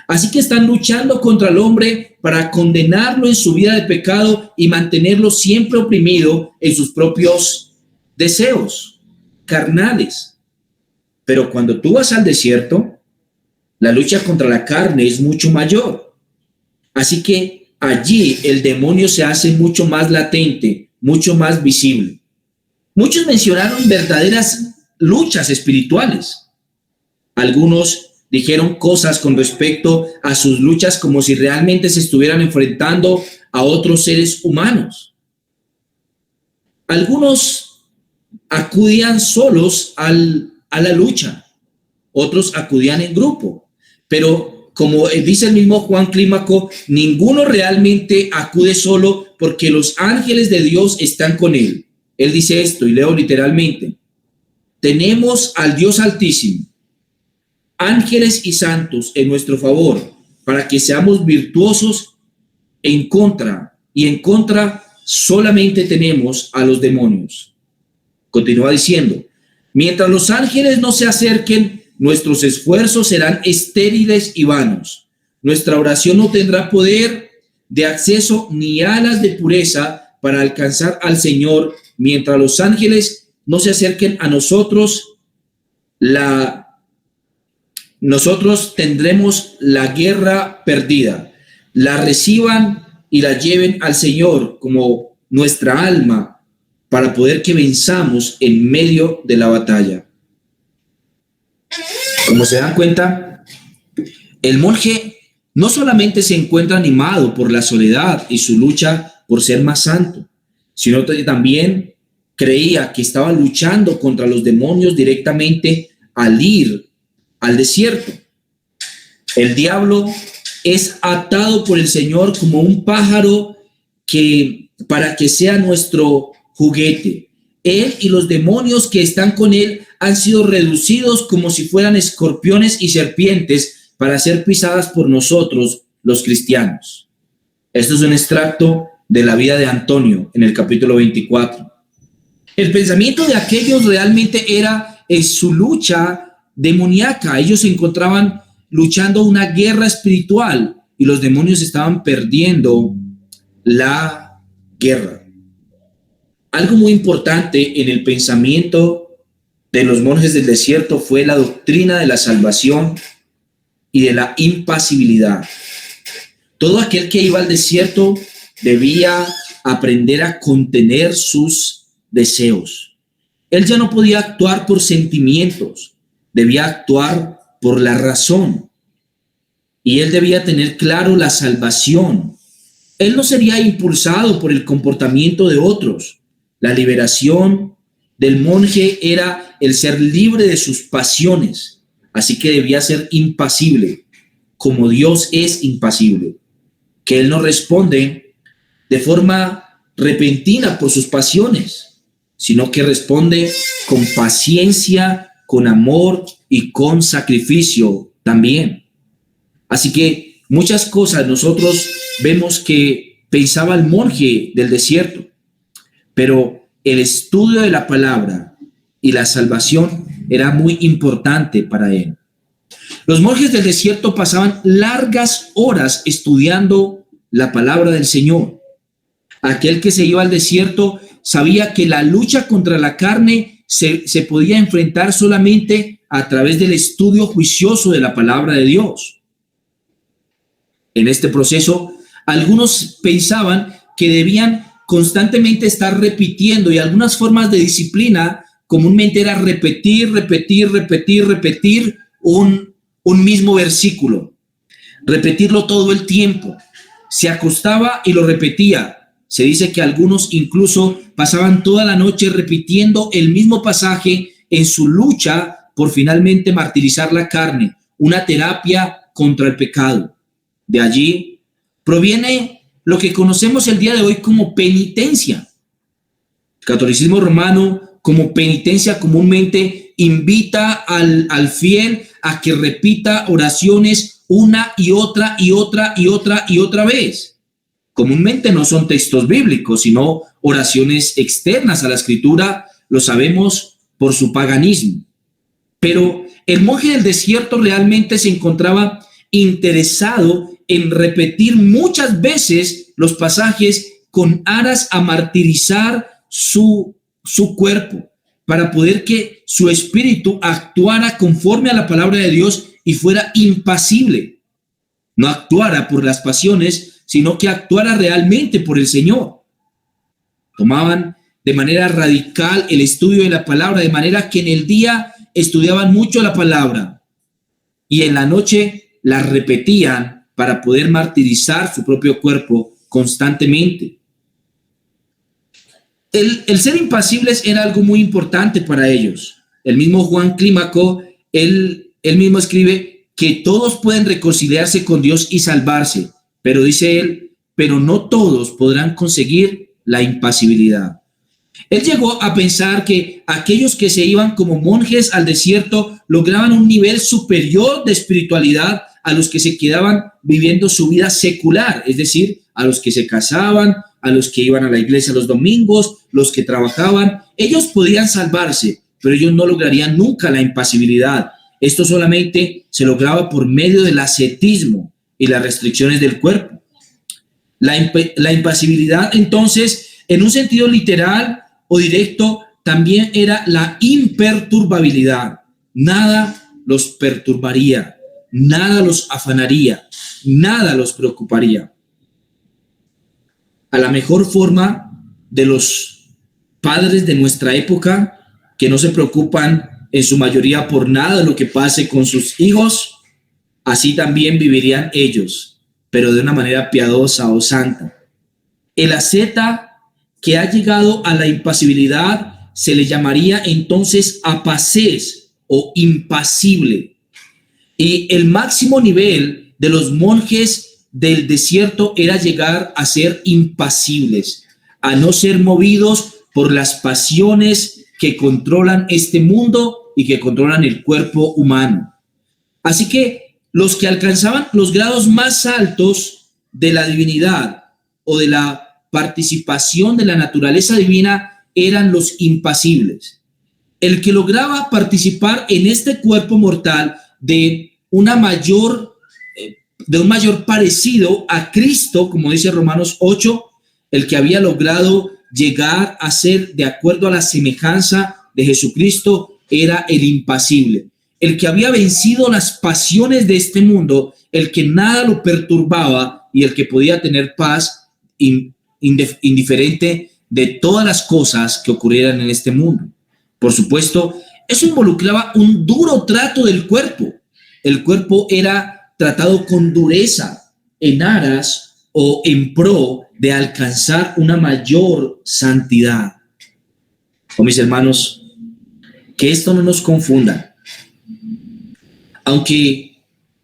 Speaker 2: Así que están luchando contra el hombre para condenarlo en su vida de pecado y mantenerlo siempre oprimido en sus propios deseos carnales. Pero cuando tú vas al desierto, la lucha contra la carne es mucho mayor. Así que allí el demonio se hace mucho más latente, mucho más visible. Muchos mencionaron verdaderas luchas espirituales. Algunos dijeron cosas con respecto a sus luchas como si realmente se estuvieran enfrentando a otros seres humanos. Algunos acudían solos a la lucha, otros acudían en grupo, pero como dice el mismo Juan Clímaco, ninguno realmente acude solo porque los ángeles de Dios están con él. Él dice esto, y leo literalmente: tenemos al Dios Altísimo, ángeles y santos en nuestro favor, para que seamos virtuosos en contra, y en contra solamente tenemos a los demonios. Continúa diciendo: mientras los ángeles no se acerquen, nuestros esfuerzos serán estériles y vanos. Nuestra oración no tendrá poder de acceso ni alas de pureza para alcanzar al Señor. Mientras los ángeles no se acerquen a nosotros, nosotros tendremos la guerra perdida. La reciban y la lleven al Señor como nuestra alma para poder que venzamos en medio de la batalla. Como se dan cuenta, el monje no solamente se encuentra animado por la soledad y su lucha por ser más santo, sino que también creía que estaba luchando contra los demonios directamente al ir al desierto. El diablo es atado por el Señor como un pájaro para que sea nuestro juguete. Él y los demonios que están con él han sido reducidos como si fueran escorpiones y serpientes para ser pisadas por nosotros, los cristianos. Esto es un extracto de la vida de Antonio en el capítulo 24. El pensamiento de aquellos realmente era su lucha demoníaca. Ellos se encontraban luchando una guerra espiritual y los demonios estaban perdiendo la guerra. Algo muy importante en el pensamiento de los monjes del desierto fue la doctrina de la salvación y de la impasibilidad. Todo aquel que iba al desierto debía aprender a contener sus deseos. Él ya no podía actuar por sentimientos, debía actuar por la razón. Y él debía tener claro la salvación. Él no sería impulsado por el comportamiento de otros. La liberación del monje era el ser libre de sus pasiones, así que debía ser impasible, como Dios es impasible, que Él no responde de forma repentina por sus pasiones, sino que responde con paciencia, con amor y con sacrificio también. Así que muchas cosas nosotros vemos que pensaba el monje del desierto, pero el estudio de la palabra y la salvación era muy importante para él. Los monjes del desierto pasaban largas horas estudiando la palabra del Señor. Aquel que se iba al desierto sabía que la lucha contra la carne se podía enfrentar solamente a través del estudio juicioso de la palabra de Dios. En este proceso, algunos pensaban que debían constantemente estar repitiendo, y algunas formas de disciplina comúnmente era repetir un mismo versículo, repetirlo todo el tiempo. Se acostaba y lo repetía. Se dice que algunos incluso pasaban toda la noche repitiendo el mismo pasaje en su lucha por finalmente martirizar la carne, una terapia contra el pecado. De allí proviene lo que conocemos el día de hoy como penitencia. El catolicismo romano, como penitencia, comúnmente invita al fiel a que repita oraciones una y otra y otra y otra y otra vez. Comúnmente no son textos bíblicos, sino oraciones externas a la escritura, lo sabemos por su paganismo. Pero el monje del desierto realmente se encontraba interesado en repetir muchas veces los pasajes con aras a martirizar su cuerpo, para poder que su espíritu actuara conforme a la palabra de Dios y fuera impasible. No actuara por las pasiones, sino que actuara realmente por el Señor. Tomaban de manera radical el estudio de la palabra, de manera que en el día estudiaban mucho la palabra y en la noche la repetían para poder martirizar su propio cuerpo constantemente. El ser impasibles era algo muy importante para ellos. El mismo Juan Clímaco, él mismo escribe que todos pueden reconciliarse con Dios y salvarse, pero dice él, pero no todos podrán conseguir la impasibilidad. Él llegó a pensar que aquellos que se iban como monjes al desierto lograban un nivel superior de espiritualidad a los que se quedaban viviendo su vida secular, es decir, a los que se casaban, a los que iban a la iglesia los domingos, los que trabajaban. Ellos podían salvarse, pero ellos no lograrían nunca la impasibilidad. Esto solamente se lograba por medio del ascetismo y las restricciones del cuerpo. La impasibilidad, entonces, en un sentido literal o directo, también era la imperturbabilidad. Nada los perturbaría, nada los afanaría, nada los preocuparía. A la mejor forma de los padres de nuestra época, que no se preocupan en su mayoría por nada de lo que pase con sus hijos, así también vivirían ellos, pero de una manera piadosa o santa. El asceta que ha llegado a la impasibilidad se le llamaría entonces apacés o impasible. Y el máximo nivel de los monjes del desierto era llegar a ser impasibles, a no ser movidos por las pasiones que controlan este mundo y que controlan el cuerpo humano. Así que los que alcanzaban los grados más altos de la divinidad o de la participación de la naturaleza divina eran los impasibles. El que lograba participar en este cuerpo mortal de un mayor parecido a Cristo, como dice Romanos 8, el que había logrado llegar a ser de acuerdo a la semejanza de Jesucristo era el impasible, el que había vencido las pasiones de este mundo, el que nada lo perturbaba y el que podía tener paz indiferente de todas las cosas que ocurrieran en este mundo. Por supuesto, eso involucraba un duro trato del cuerpo. El cuerpo era tratado con dureza en aras o en pro de alcanzar una mayor santidad. Oh, mis hermanos, que esto no nos confunda. Aunque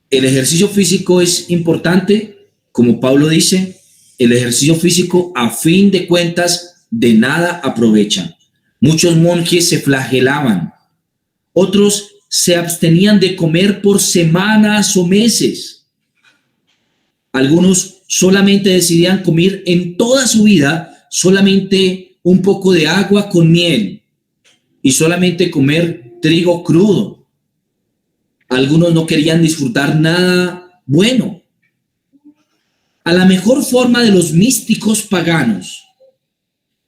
Speaker 2: el ejercicio físico es importante, como Pablo dice, el ejercicio físico a fin de cuentas de nada aprovecha. Muchos monjes se flagelaban, otros se abstenían de comer por semanas o meses. Algunos solamente decidían comer en toda su vida solamente un poco de agua con miel y solamente comer trigo crudo. Algunos no querían disfrutar nada bueno. A la mejor forma de los místicos paganos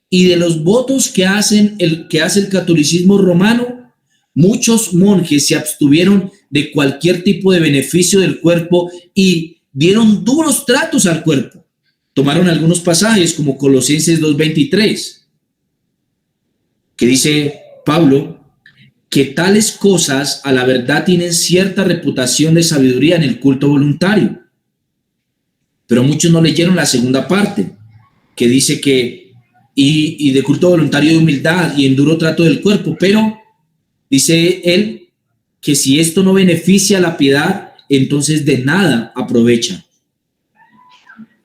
Speaker 2: y de los votos que hace el catolicismo romano, muchos monjes se abstuvieron de cualquier tipo de beneficio del cuerpo y dieron duros tratos al cuerpo. Tomaron algunos pasajes como Colosenses 2:23, que dice Pablo que tales cosas a la verdad tienen cierta reputación de sabiduría en el culto voluntario. Pero muchos no leyeron la segunda parte, que dice que y de culto voluntario de humildad y en duro trato del cuerpo, pero dice él que si esto no beneficia a la piedad, entonces de nada aprovecha.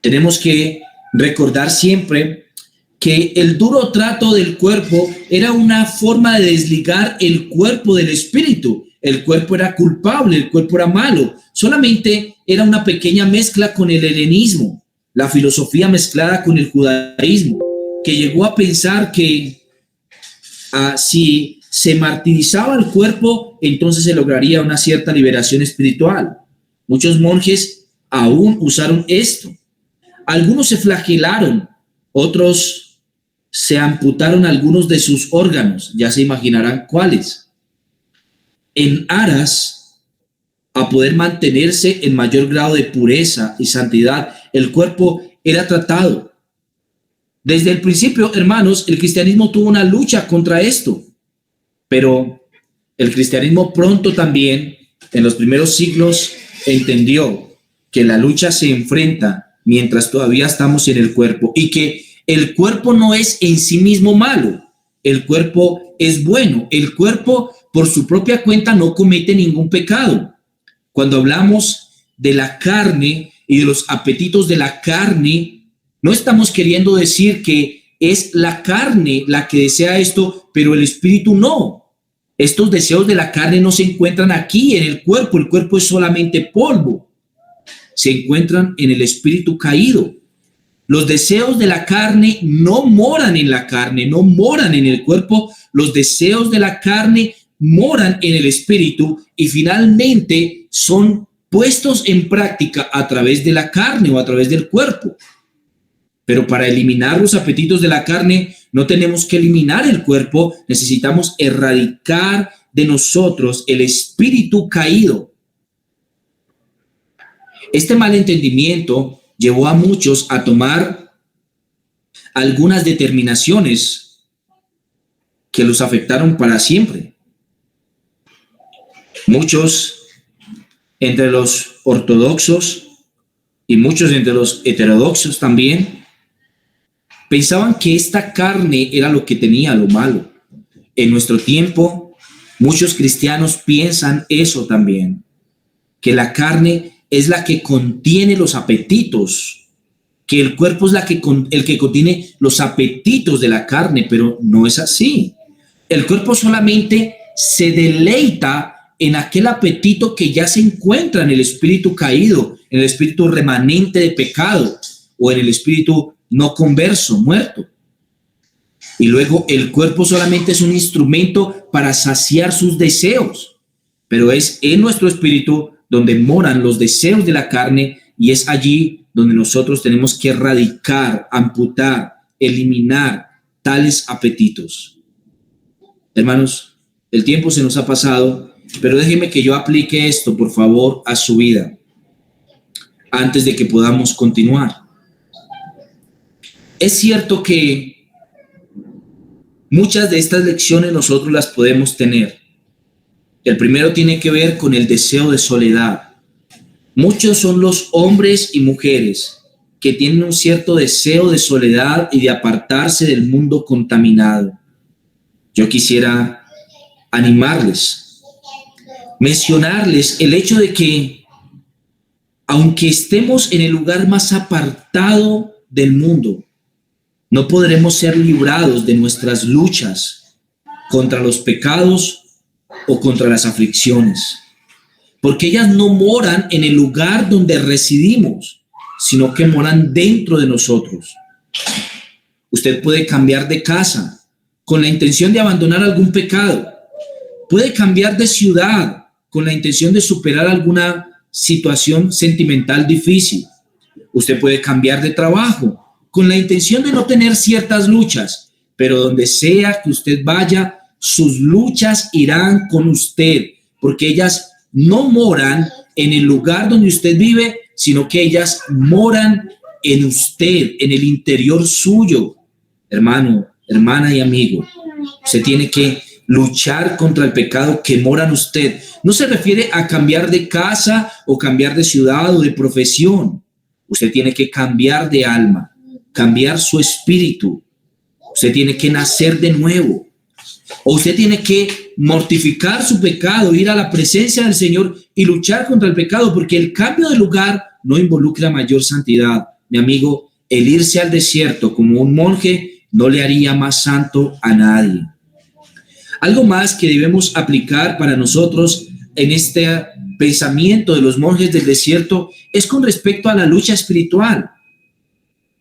Speaker 2: Tenemos que recordar siempre que el duro trato del cuerpo era una forma de desligar el cuerpo del espíritu. El cuerpo era culpable, el cuerpo era malo. Solamente era una pequeña mezcla con el helenismo, la filosofía mezclada con el judaísmo, que llegó a pensar que si se martirizaba el cuerpo, entonces se lograría una cierta liberación espiritual. Muchos monjes aún usaron esto. Algunos se flagelaron, otros se amputaron algunos de sus órganos, ya se imaginarán cuáles, en aras a poder mantenerse en mayor grado de pureza y santidad. El cuerpo era tratado. Desde el principio, hermanos, el cristianismo tuvo una lucha contra esto, pero el cristianismo pronto también, en los primeros siglos, entendió que la lucha se enfrenta mientras todavía estamos en el cuerpo y que el cuerpo no es en sí mismo malo, el cuerpo es bueno, el cuerpo por su propia cuenta no comete ningún pecado. Cuando hablamos de la carne y de los apetitos de la carne, no estamos queriendo decir que es la carne la que desea esto, pero el espíritu no. Estos deseos de la carne no se encuentran aquí en el cuerpo es solamente polvo. Se encuentran en el espíritu caído. Los deseos de la carne no moran en la carne, no moran en el cuerpo. Los deseos de la carne moran en el espíritu y finalmente son puestos en práctica a través de la carne o a través del cuerpo. Pero para eliminar los apetitos de la carne, no tenemos que eliminar el cuerpo, necesitamos erradicar de nosotros el espíritu caído. Este malentendimiento llevó a muchos a tomar algunas determinaciones que los afectaron para siempre. Muchos entre los ortodoxos y muchos entre los heterodoxos también pensaban que esta carne era lo que tenía lo malo. En nuestro tiempo, muchos cristianos piensan eso también, que la carne es la que contiene los apetitos, que el cuerpo es el que contiene los apetitos de la carne, pero no es así. El cuerpo solamente se deleita en aquel apetito que ya se encuentra en el espíritu caído, en el espíritu remanente de pecado o en el espíritu no converso, muerto. Y luego el cuerpo solamente es un instrumento para saciar sus deseos, pero es en nuestro espíritu donde moran los deseos de la carne y es allí donde nosotros tenemos que erradicar, amputar, eliminar tales apetitos. Hermanos, el tiempo se nos ha pasado, pero déjenme que yo aplique esto, por favor, a su vida antes de que podamos continuar. Es cierto que muchas de estas lecciones nosotros las podemos tener. El primero tiene que ver con el deseo de soledad. Muchos son los hombres y mujeres que tienen un cierto deseo de soledad y de apartarse del mundo contaminado. Yo quisiera animarles, mencionarles el hecho de que aunque estemos en el lugar más apartado del mundo, no podremos ser librados de nuestras luchas contra los pecados o contra las aflicciones, porque ellas no moran en el lugar donde residimos, sino que moran dentro de nosotros. Usted puede cambiar de casa con la intención de abandonar algún pecado, puede cambiar de ciudad con la intención de superar alguna situación sentimental difícil. Usted puede cambiar de trabajo con la intención de no tener ciertas luchas, pero donde sea que usted vaya, sus luchas irán con usted, porque ellas no moran en el lugar donde usted vive, sino que ellas moran en usted, en el interior suyo. Hermano, hermana y amigo, usted tiene que luchar contra el pecado que mora en usted. No se refiere a cambiar de casa o cambiar de ciudad o de profesión. Usted tiene que cambiar de alma, cambiar su espíritu. Usted tiene que nacer de nuevo. O usted tiene que mortificar su pecado, ir a la presencia del Señor y luchar contra el pecado, porque el cambio de lugar no involucra mayor santidad. Mi amigo, el irse al desierto como un monje no le haría más santo a nadie. Algo más que debemos aplicar para nosotros en este pensamiento de los monjes del desierto es con respecto a la lucha espiritual.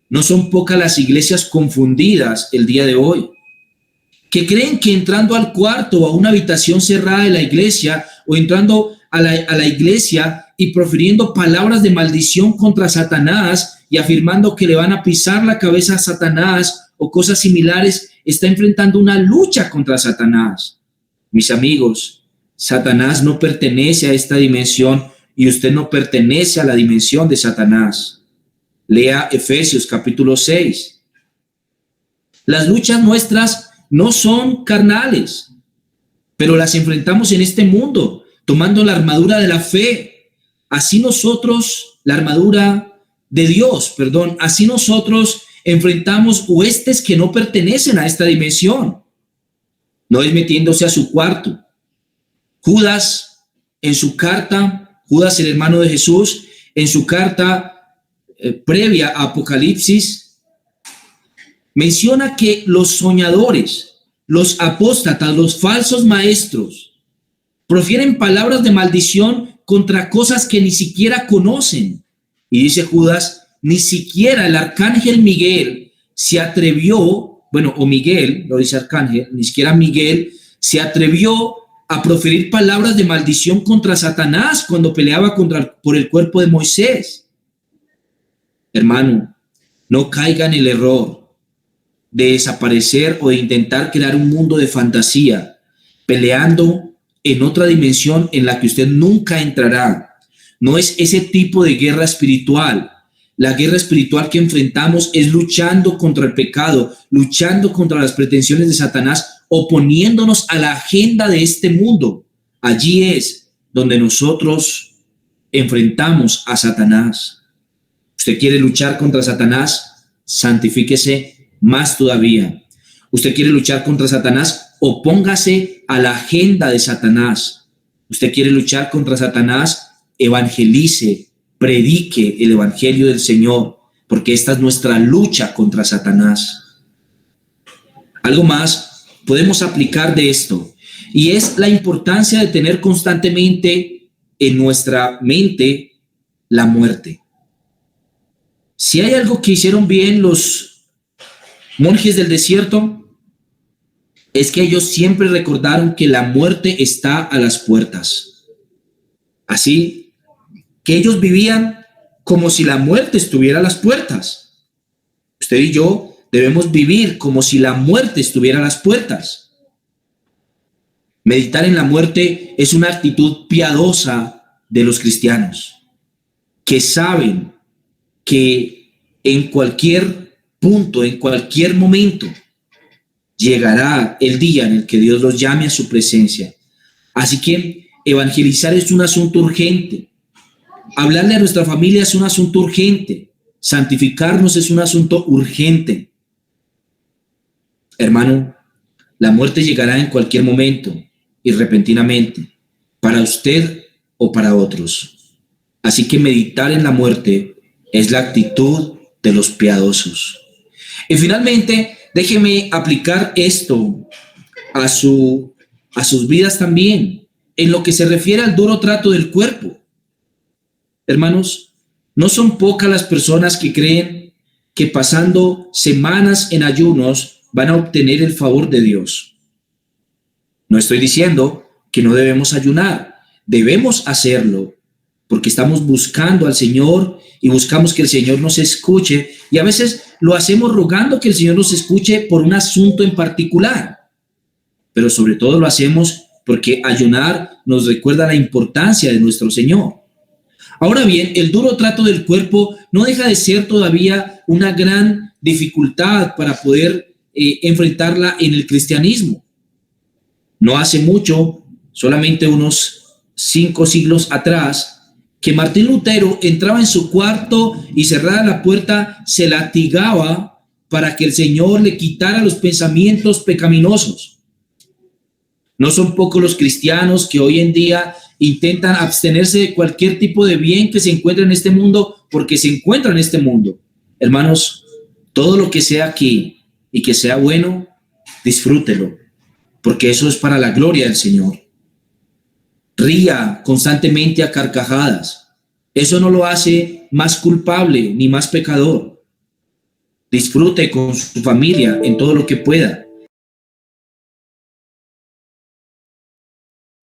Speaker 2: No son pocas las iglesias confundidas el día de hoy, que creen que entrando al cuarto o a una habitación cerrada de la iglesia o entrando a la iglesia y profiriendo palabras de maldición contra Satanás y afirmando que le van a pisar la cabeza a Satanás o cosas similares, está enfrentando una lucha contra Satanás. Mis amigos, Satanás no pertenece a esta dimensión y usted no pertenece a la dimensión de Satanás. Lea Efesios capítulo 6. Las luchas nuestras no son carnales, pero las enfrentamos en este mundo, tomando la armadura de la fe. Así nosotros, la armadura de Dios, así nosotros enfrentamos huestes que no pertenecen a esta dimensión. No es metiéndose a su cuarto. Judas, en su carta, Judas el hermano de Jesús, en su carta previa a Apocalipsis, menciona que los soñadores, los apóstatas, los falsos maestros, profieren palabras de maldición contra cosas que ni siquiera conocen. Y dice Judas, ni siquiera el arcángel Miguel se atrevió, o Miguel, lo dice arcángel, ni siquiera Miguel se atrevió a proferir palabras de maldición contra Satanás cuando peleaba por el cuerpo de Moisés. Hermano, no caiga en el error de desaparecer o de intentar crear un mundo de fantasía, peleando en otra dimensión en la que usted nunca entrará. No es ese tipo de guerra espiritual. La guerra espiritual que enfrentamos es luchando contra el pecado, luchando contra las pretensiones de Satanás, oponiéndonos a la agenda de este mundo. Allí es donde nosotros enfrentamos a Satanás. ¿Usted quiere luchar contra Satanás? Santifíquese más todavía. ¿Usted quiere luchar contra Satanás? Opóngase a la agenda de Satanás. ¿Usted quiere luchar contra Satanás? Evangelice, predique el evangelio del Señor, porque esta es nuestra lucha contra Satanás. Algo más podemos aplicar de esto, y es la importancia de tener constantemente en nuestra mente la muerte. Si hay algo que hicieron bien los monjes del desierto, es que ellos siempre recordaron que la muerte está a las puertas. Así que ellos vivían como si la muerte estuviera a las puertas. Usted y yo debemos vivir como si la muerte estuviera a las puertas. Meditar en la muerte es una actitud piadosa de los cristianos, que saben que en cualquier punto, en cualquier momento, llegará el día en el que Dios los llame a su presencia. Así que evangelizar es un asunto urgente. Hablarle a nuestra familia es un asunto urgente. Santificarnos es un asunto urgente. Hermano, la muerte llegará en cualquier momento y repentinamente, para usted o para otros. Así que meditar en la muerte es la actitud de los piadosos. Y finalmente, déjeme aplicar esto a sus vidas también, en lo que se refiere al duro trato del cuerpo. Hermanos, no son pocas las personas que creen que pasando semanas en ayunos van a obtener el favor de Dios. No estoy diciendo que no debemos ayunar, debemos hacerlo, porque estamos buscando al Señor y buscamos que el Señor nos escuche, y a veces lo hacemos rogando que el Señor nos escuche por un asunto en particular, pero sobre todo lo hacemos porque ayunar nos recuerda la importancia de nuestro Señor. Ahora bien, el duro trato del cuerpo no deja de ser todavía una gran dificultad para poder enfrentarla en el cristianismo. No hace mucho, solamente unos 5 siglos atrás, que Martín Lutero entraba en su cuarto y cerrada la puerta se latigaba para que el Señor le quitara los pensamientos pecaminosos. No son pocos los cristianos que hoy en día intentan abstenerse de cualquier tipo de bien que se encuentre en este mundo porque se encuentra en este mundo. Hermanos, todo lo que sea aquí y que sea bueno, disfrútelo, porque eso es para la gloria del Señor. Ría constantemente a carcajadas. Eso no lo hace más culpable ni más pecador. Disfrute con su familia en todo lo que pueda.